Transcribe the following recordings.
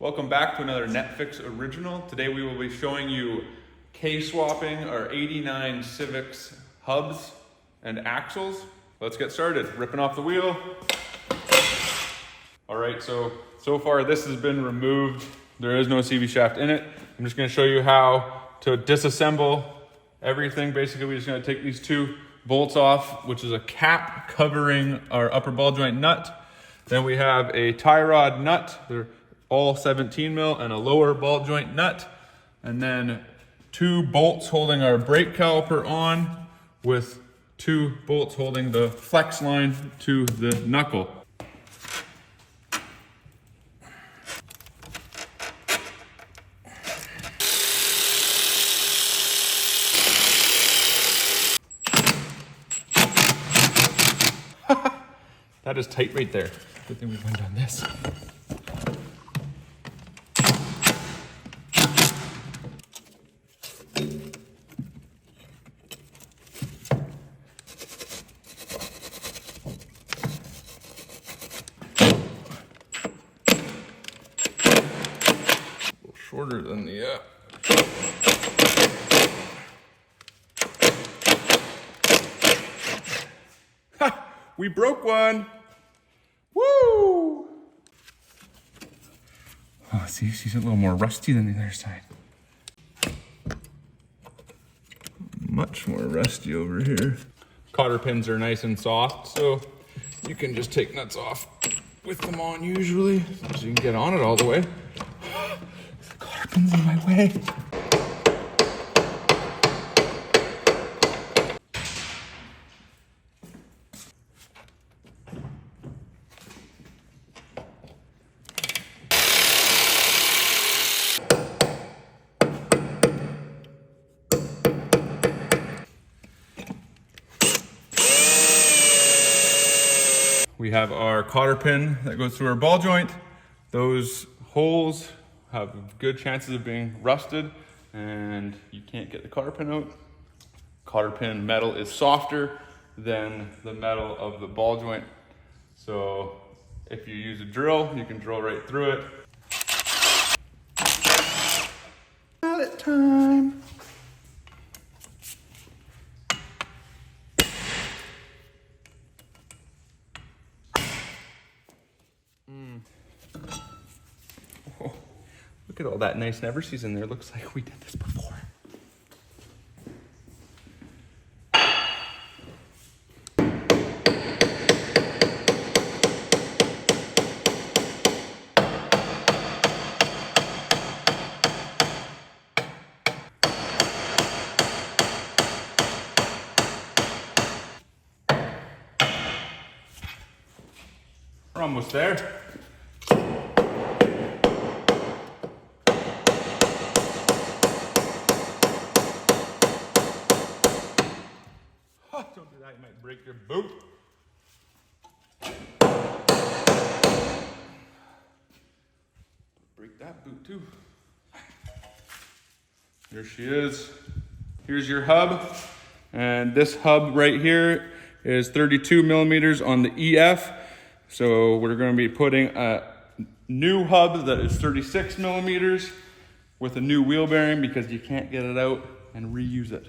Welcome back to another Netfix original. Today we will be showing you K-swapping our 89 Civics hubs and axles. Let's get started. Ripping off the wheel. All right, so far this has been removed. There is no CV shaft in it. I'm just gonna show you how to disassemble everything. Basically, we're just gonna take these two bolts off, which is a cap covering our upper ball joint nut. Then we have a tie rod nut. They're all 17mm and a lower ball joint nut. And then two bolts holding our brake caliper on with two bolts holding the flex line to the knuckle. That is tight right there. Good thing we went on this. A little shorter than the we broke one. Woo! Oh, see, she's a little more rusty than the other side. Much more rusty over here. Cotter pins are nice and soft, so you can just take nuts off with them on usually, so you can get on it all the way. The cotter pin's in my way. We have our cotter pin that goes through our ball joint. Those holes have good chances of being rusted and you can't get the cotter pin out. Cotter pin metal is softer than the metal of the ball joint. So if you use a drill, you can drill right through it. Mallet time. Oh, look at all that nice never-sees in there. Looks like we did this before. We're almost there. Don't do that, you might break your boot. Break that boot too. Here she is. Here's your hub. And this hub right here is 32mm on the EF. So we're going to be putting a new hub that is 36mm with a new wheel bearing because you can't get it out and reuse it.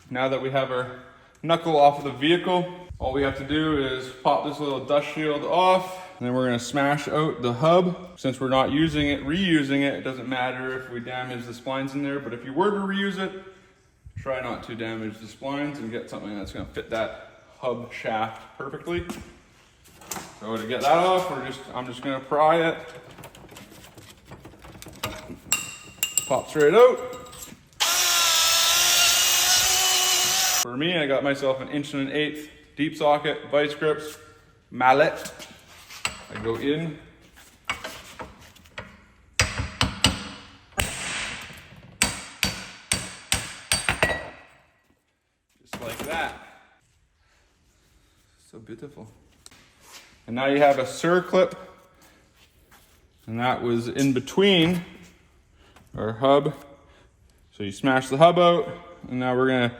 Now that we have our knuckle off of the vehicle, all we have to do is pop this little dust shield off, and then we're gonna smash out the hub. Since we're not using it, reusing it, it doesn't matter if we damage the splines in there, but if you were to reuse it, try not to damage the splines and get something that's gonna fit that hub shaft perfectly. So to get that off, I'm just gonna pry it. Pops right out. For me, I got myself an 1.1/8" deep socket, vice grips, mallet. I go in. Just like that. So beautiful. And now you have a circlip, and that was in between our hub. So you smash the hub out, and now we're gonna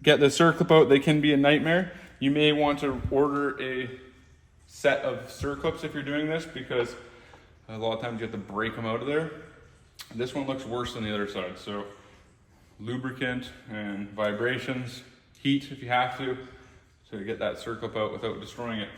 get the circlip out. They can be a nightmare. You may want to order a set of circlips if you're doing this, because a lot of times you have to break them out of there. This one looks worse than the other side, so lubricant and vibrations, heat if you have to get that circlip out without destroying it.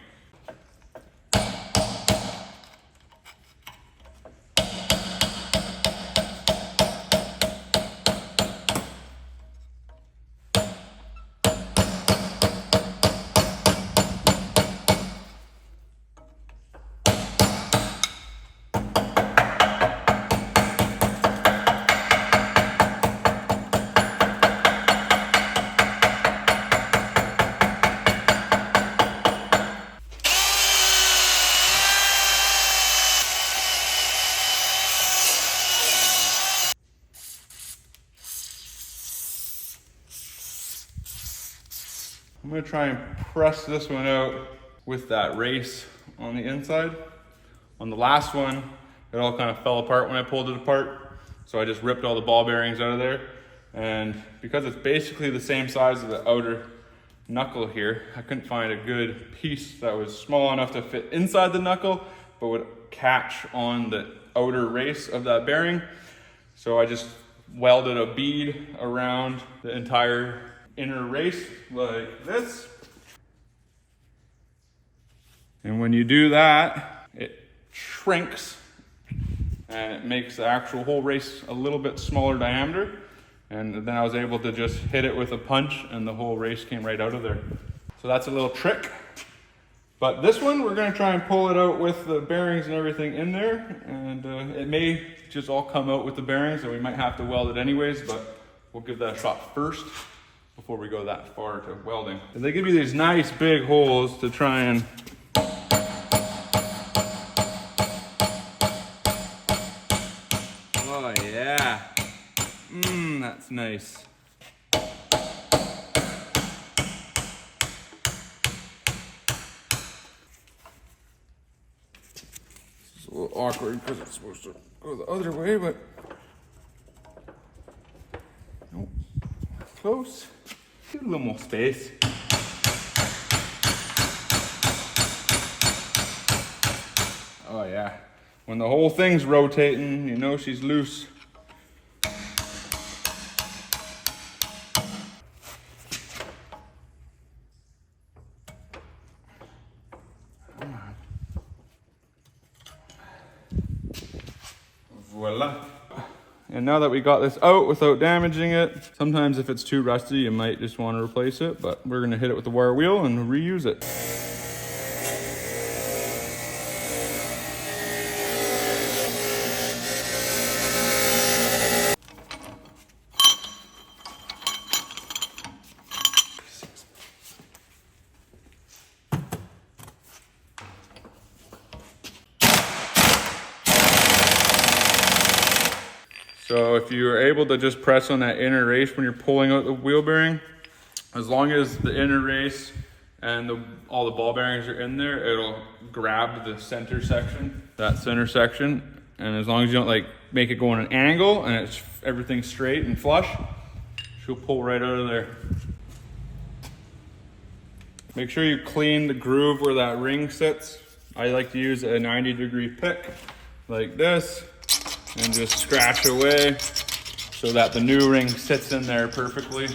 I'm gonna try and press this one out with that race on the inside. On the last one, it all kind of fell apart when I pulled it apart. So I just ripped all the ball bearings out of there. And because it's basically the same size as the outer knuckle here, I couldn't find a good piece that was small enough to fit inside the knuckle, but would catch on the outer race of that bearing. So I just welded a bead around the entire inner race like this. And when you do that, it shrinks and it makes the actual whole race a little bit smaller diameter. And then I was able to just hit it with a punch and the whole race came right out of there. So that's a little trick. But this one, we're gonna try and pull it out with the bearings and everything in there. And it may just all come out with the bearings and we might have to weld it anyways, but we'll give that a shot first before we go that far to welding. And they give you these nice big holes to try and oh yeah, that's nice. It's a little awkward because it's supposed to go the other way, but nope. Close. Give it a little more space. Oh yeah. When the whole thing's rotating, you know she's loose. Voila. And now that we got this out without damaging it, sometimes if it's too rusty, you might just want to replace it, but we're gonna hit it with the wire wheel and reuse it. So if you are able to just press on that inner race when you're pulling out the wheel bearing, as long as the inner race and all the ball bearings are in there, it'll grab the center section, that center section. And as long as you don't like make it go on an angle and it's everything straight and flush, she'll pull right out of there. Make sure you clean the groove where that ring sits. I like to use a 90-degree pick like this and just scratch away so that the new ring sits in there perfectly.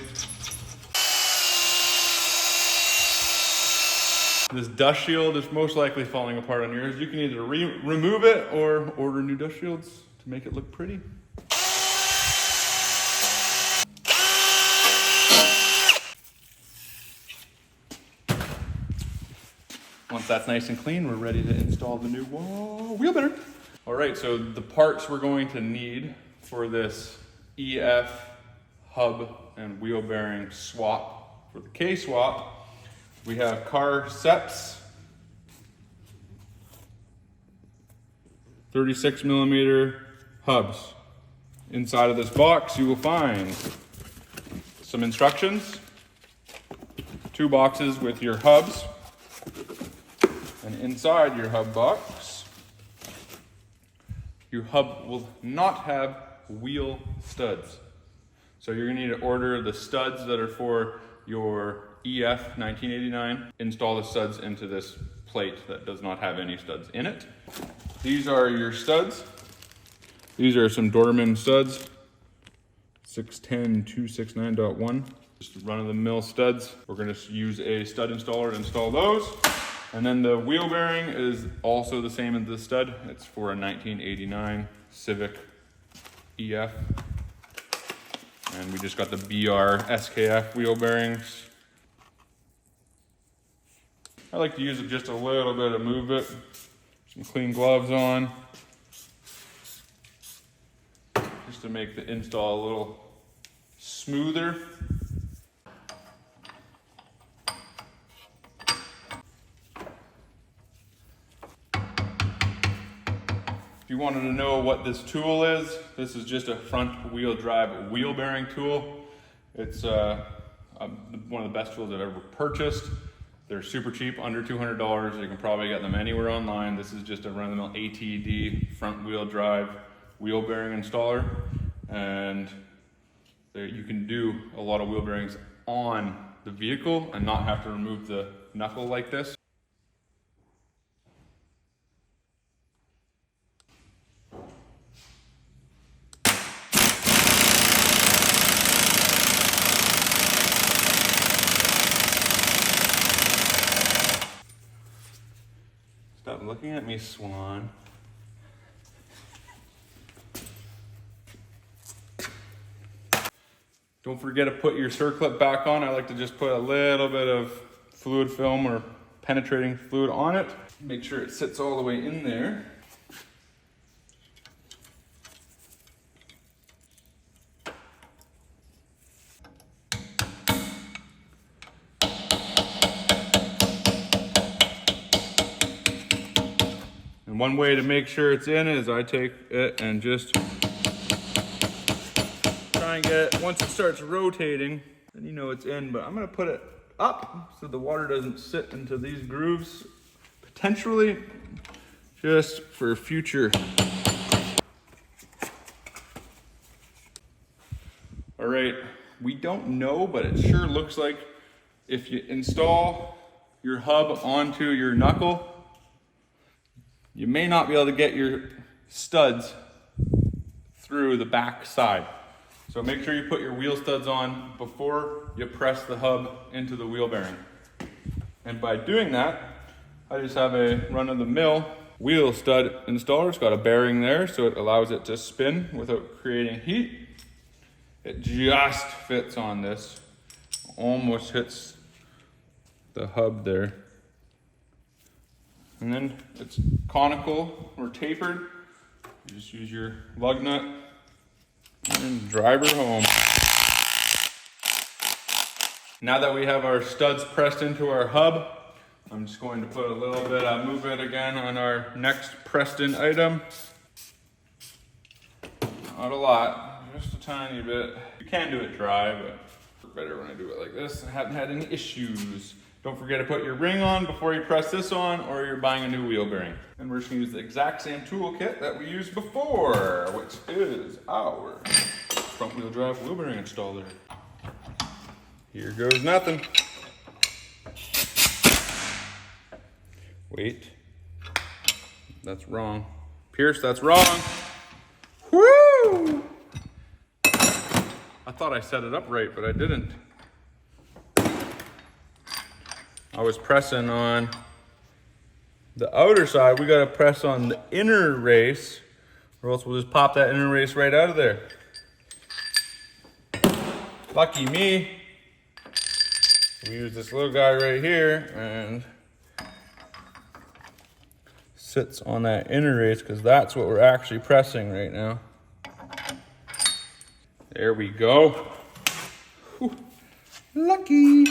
This dust shield is most likely falling apart on yours. You can either remove it or order new dust shields to make it look pretty. Once that's nice and clean, we're ready to install the new wheel bearing. All right, so the parts we're going to need for this EF hub and wheel bearing swap, for the K-swap, we have Karcepts 36mm hubs. Inside of this box, you will find some instructions, 2 boxes with your hubs, and inside your hub box, your hub will not have wheel studs. So you're gonna need to order the studs that are for your EF 1989, install the studs into this plate. plate that does not have any studs in it. These are your studs. These are some Dorman studs. 610-269.1. Just run-of-the-mill studs. We're gonna use a stud installer to install those. And then the wheel bearing is also the same as the stud. It's for a 1989 Civic EF. And we just got the BR SKF wheel bearings. I like to use it just a little bit to move it. Some clean gloves on. Just to make the install a little smoother. If you wanted to know what this tool is, this is just a front wheel drive wheel bearing tool. It's one of the best tools I've ever purchased. They're super cheap, under $200. You can probably get them anywhere online. This is just a run-of-the-mill ATD front wheel drive wheel bearing installer. And you can do a lot of wheel bearings on the vehicle and not have to remove the knuckle like this. Stop looking at me, Swan. Don't forget to put your circlip back on. I like to just put a little bit of fluid film or penetrating fluid on it. Make sure it sits all the way in there. And one way to make sure it's in is I take it and just try and get it, once it starts rotating, then you know it's in, but I'm gonna put it up so the water doesn't sit into these grooves, potentially just for future. All right, we don't know, but it sure looks like if you install your hub onto your knuckle, you may not be able to get your studs through the back side. So make sure you put your wheel studs on before you press the hub into the wheel bearing. And by doing that, I just have a run-of-the-mill wheel stud installer. It's got a bearing there, so it allows it to spin without creating heat. It just fits on this, almost hits the hub there. And then it's conical or tapered. You just use your lug nut and drive her home. Now that we have our studs pressed into our hub, I'm just going to put a little bit of move it again on our next pressed in item. Not a lot, just a tiny bit. You can do it dry, but it's better when I do it like this. I haven't had any issues. Don't forget to put your ring on before you press this on, or you're buying a new wheel bearing. And we're just gonna use the exact same toolkit that we used before, which is our front wheel drive wheel bearing installer. Here goes nothing. Wait, that's wrong. Pierce, that's wrong. Woo! I thought I set it up right, but I didn't. I was pressing on the outer side. We gotta press on the inner race, or else we'll just pop that inner race right out of there. Lucky me. We use this little guy right here and sits on that inner race because that's what we're actually pressing right now. There we go. Whew. Lucky.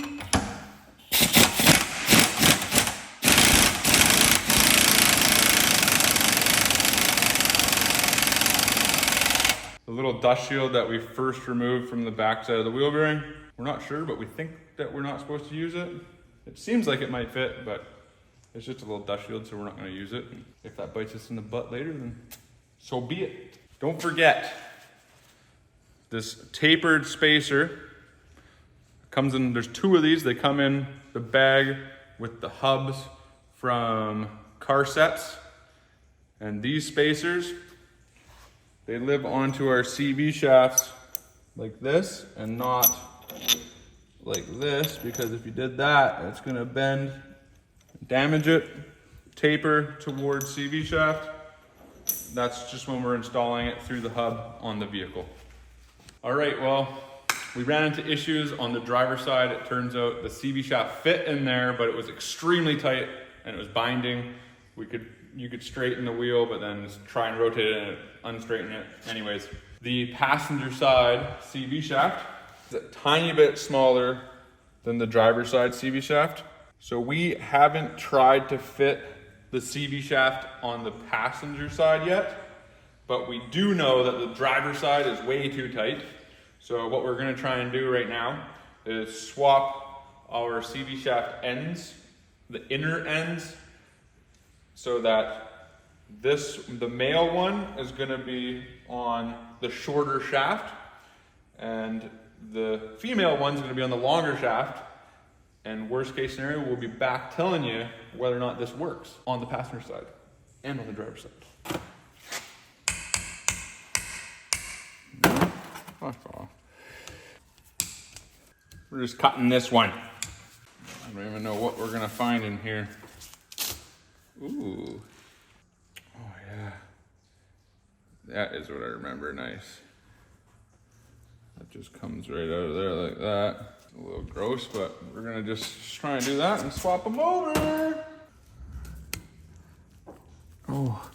The little dust shield that we first removed from the back side of the wheel bearing, we're not sure, but we think that we're not supposed to use it. It seems like it might fit, but it's just a little dust shield, so we're not gonna use it. If that bites us in the butt later, then so be it. Don't forget, this tapered spacer comes in, there's two of these. They come in the bag with the hubs from Karcepts. And these spacers, they live onto our CV shafts like this and not like this, because if you did that, it's gonna bend, damage it, taper towards CV shaft. That's just when we're installing it through the hub on the vehicle. All right, well, we ran into issues on the driver's side. It turns out the CV shaft fit in there, but it was extremely tight and it was binding. You could straighten the wheel, but then just try and rotate it and unstraighten it. Anyways, the passenger side CV shaft is a tiny bit smaller than the driver's side CV shaft. So we haven't tried to fit the CV shaft on the passenger side yet, but we do know that the driver's side is way too tight. So what we're gonna try and do right now is swap our CV shaft ends, the inner ends, so that the male one is gonna be on the shorter shaft and the female one's gonna be on the longer shaft. And worst case scenario, we'll be back telling you whether or not this works on the passenger side and on the driver's side. We're just cutting this one. I don't even know what we're gonna find in here. Ooh. Oh yeah. That is what I remember, nice. That just comes right out of there like that. It's a little gross, but we're gonna just try and do that and swap them over. Oh.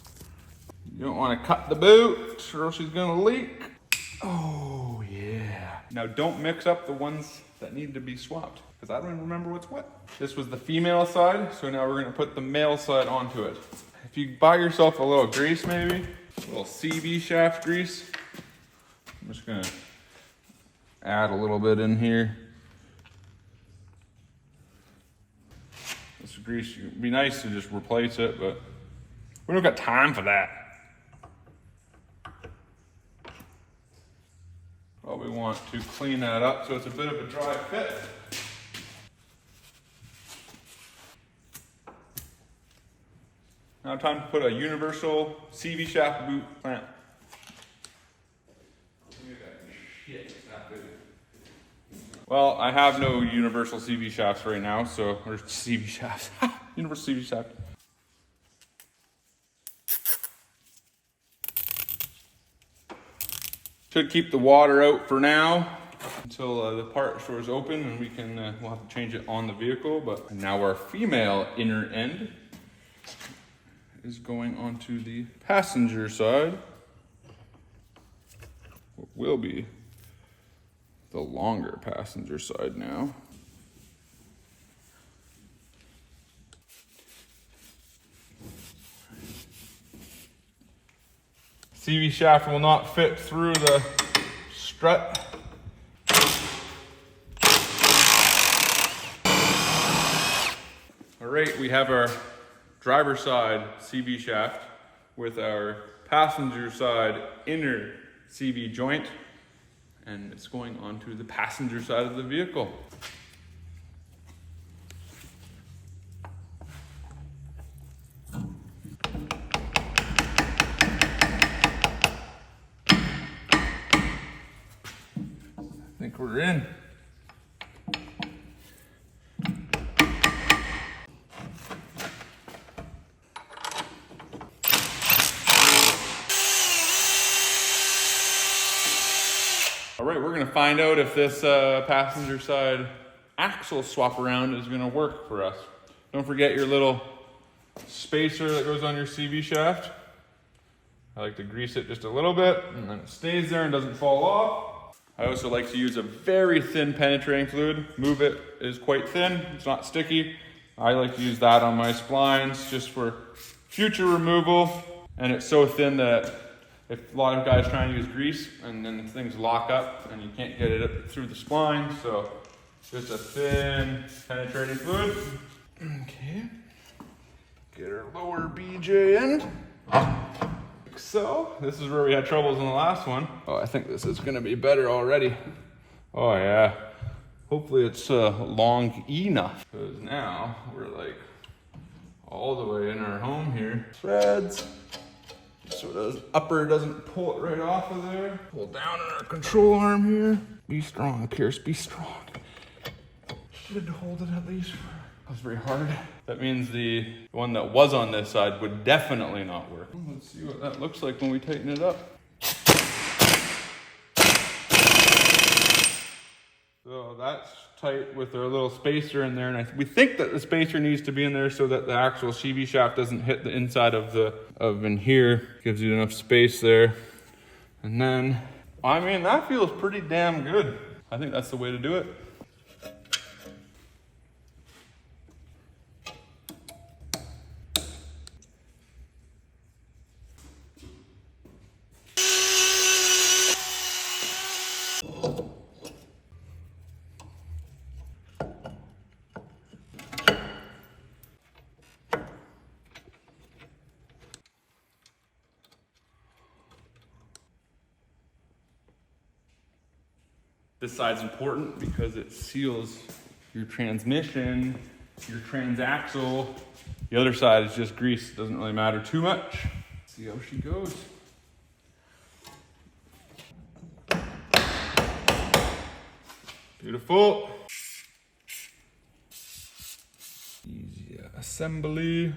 You don't wanna cut the boot or else she's gonna leak. Oh yeah. Now don't mix up the ones that need to be swapped, because I don't even remember what's what. This was the female side, so now we're gonna put the male side onto it. If you buy yourself a little grease maybe, a little CV shaft grease, I'm just gonna add a little bit in here. This grease, it'd be nice to just replace it, but we don't got time for that. Probably want to clean that up so it's a bit of a dry fit. Now time to put a universal CV shaft boot clamp. Well, I have no universal CV shafts right now, or CV shafts, universal CV shaft. Should keep the water out for now until the part stores open, and we'll have to change it on the vehicle. But now our female inner end is going onto the passenger side. What will be the longer passenger side now. CV shaft will not fit through the strut. All right, we have our driver's side CV shaft with our passenger side inner CV joint, and it's going onto the passenger side of the vehicle. I think we're in. All right, we're gonna find out if this passenger side axle swap around is gonna work for us. Don't forget your little spacer that goes on your CV shaft. I like to grease it just a little bit, and then it stays there and doesn't fall off. I also like to use a very thin penetrating fluid. Move It is quite thin, it's not sticky. I like to use that on my splines just for future removal. And it's so thin that if a lot of guys try and use grease and then things lock up and you can't get it up through the spline, so just a thin penetrating fluid. Okay, get our lower BJ end. So, this is where we had troubles in the last one. Oh, I think this is gonna be better already. Oh yeah. Hopefully it's long enough. Because now we're like all the way in our home here. Threads. So the upper doesn't pull it right off of there. Pull down on our control arm here. Be strong, Karcepts, be strong. Should hold it at least. That was very hard. That means the one that was on this side would definitely not work. Let's see what that looks like when we tighten it up. So that's tight with our little spacer in there, and we think that the spacer needs to be in there so that the actual CV shaft doesn't hit the inside of in here. Gives you enough space there. And then, I mean, that feels pretty damn good. I think that's the way to do it. This side's important because it seals your transmission, your transaxle. The other side is just grease. It doesn't really matter too much. Let's see how she goes. Beautiful. Easy assembly.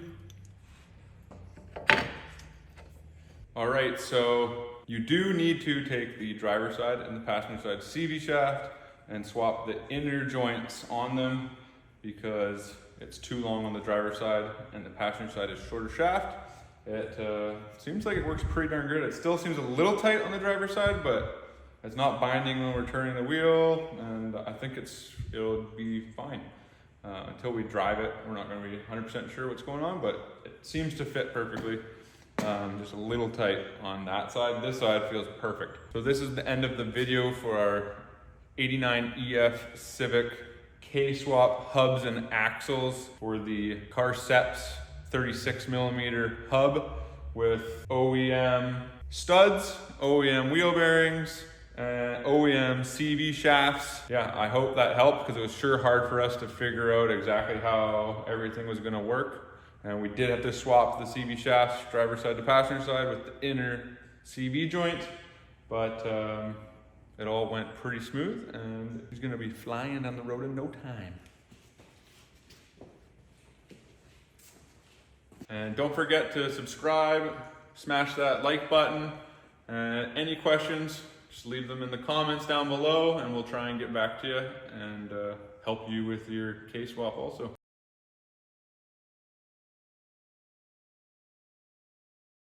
All right, so you do need to take the driver's side and the passenger side CV shaft and swap the inner joints on them because it's too long on the driver's side and the passenger side is shorter shaft. It seems like it works pretty darn good. It still seems a little tight on the driver's side, but it's not binding when we're turning the wheel, and I think it'll be fine. Until we drive it, we're not going to be 100% sure what's going on, but it seems to fit perfectly. Just a little tight on that side. This side feels perfect. So this is the end of the video for our 89 EF Civic K-swap hubs and axles for the Karcepts 36mm hub with OEM studs, OEM wheel bearings, and OEM CV shafts. Yeah, I hope that helped because it was sure hard for us to figure out exactly how everything was going to work. And we did have to swap the CV shafts, driver's side to passenger side, with the inner CV joint, but it all went pretty smooth, and he's gonna be flying down the road in no time. And don't forget to subscribe, smash that like button, and any questions, just leave them in the comments down below, and we'll try and get back to you and help you with your K-swap also.